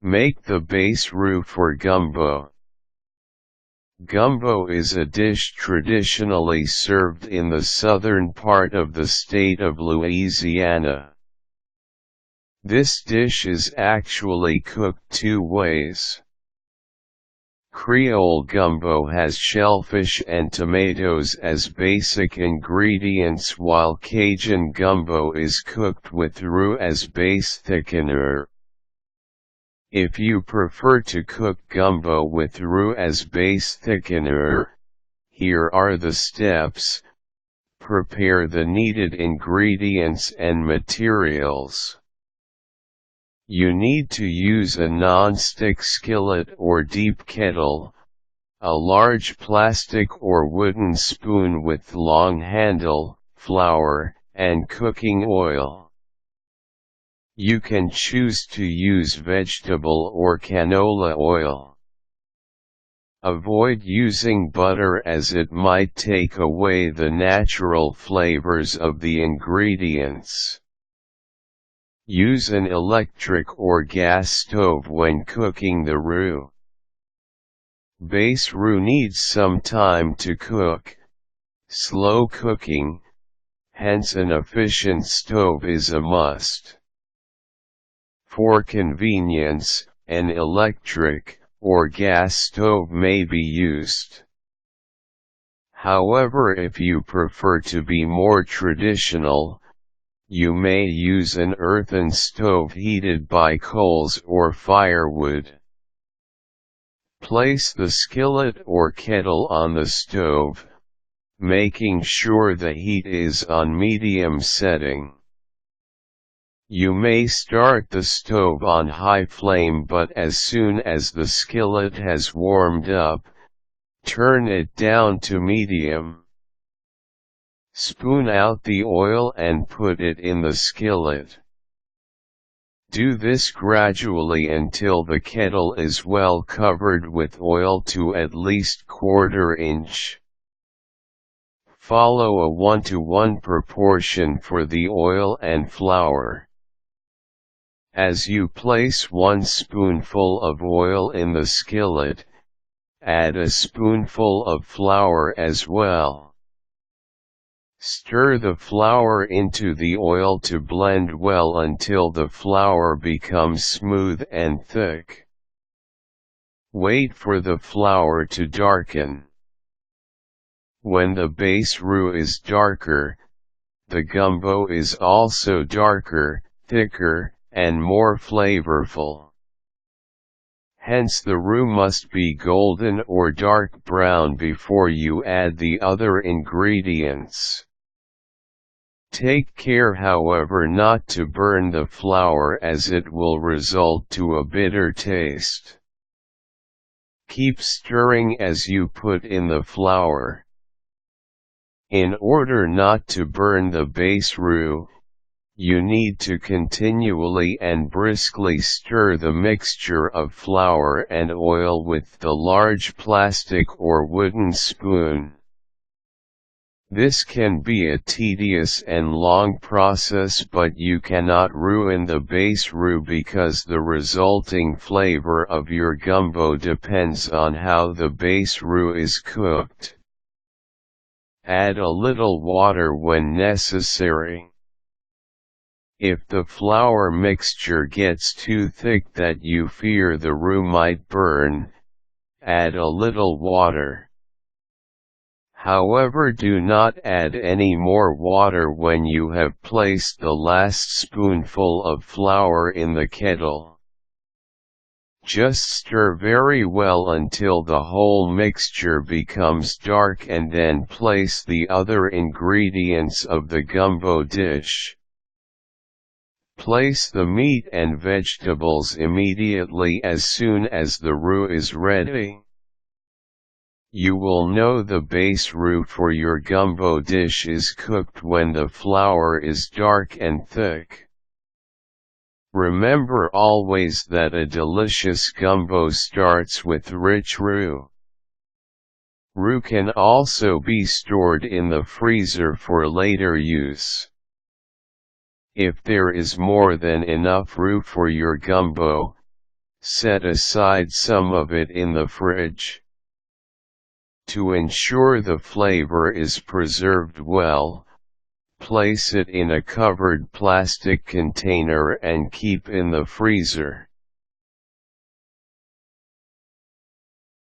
Make the base roux for gumbo. Gumbo is a dish traditionally served in the southern part of the state of Louisiana. This dish is actually cooked two ways. Creole gumbo has shellfish and tomatoes as basic ingredients, while Cajun gumbo is cooked with roux as base thickener. If you prefer to cook gumbo with roux as base thickener, here are the steps. Prepare the needed ingredients and materials. You need to use a non-stick skillet or deep kettle, a large plastic or wooden spoon with long handle, flour, and cooking oil. You can choose to use vegetable or canola oil. Avoid using butter as it might take away the natural flavors of the ingredients. Use an electric or gas stove when cooking the roux. Base roux needs some time to cook. Slow cooking, hence an efficient stove is a must. For convenience, an electric or gas stove may be used. However, if you prefer to be more traditional, you may use an earthen stove heated by coals or firewood. Place the skillet or kettle on the stove, making sure the heat is on medium setting. You may start the stove on high flame, but as soon as the skillet has warmed up, turn it down to medium. Spoon out the oil and put it in the skillet. Do this gradually until the kettle is well covered with oil to at least 1/4 inch. Follow a 1:1 proportion for the oil and flour. As you place 1 spoonful of oil in the skillet, add a spoonful of flour as well. Stir the flour into the oil to blend well until the flour becomes smooth and thick. Wait for the flour to darken. When the base roux is darker, the gumbo is also darker, thicker, and more flavorful. Hence the roux must be golden or dark brown before you add the other ingredients. Take care, however, not to burn the flour, as it will result to a bitter taste. Keep stirring as you put in the flour. In order not to burn the base roux, you need to continually and briskly stir the mixture of flour and oil with the large plastic or wooden spoon. This can be a tedious and long process, but you cannot ruin the base roux because the resulting flavor of your gumbo depends on how the base roux is cooked. Add a little water when necessary. If the flour mixture gets too thick that you fear the roux might burn, add a little water. However, do not add any more water when you have placed the last spoonful of flour in the kettle. Just stir very well until the whole mixture becomes dark, and then place the other ingredients of the gumbo dish. Place the meat and vegetables immediately as soon as the roux is ready. You will know the base roux for your gumbo dish is cooked when the flour is dark and thick. Remember always that a delicious gumbo starts with rich roux. Roux can also be stored in the freezer for later use. If there is more than enough roux for your gumbo, Set aside some of it in the fridge. To ensure the flavor is preserved well, place it in a covered plastic container and keep in the freezer.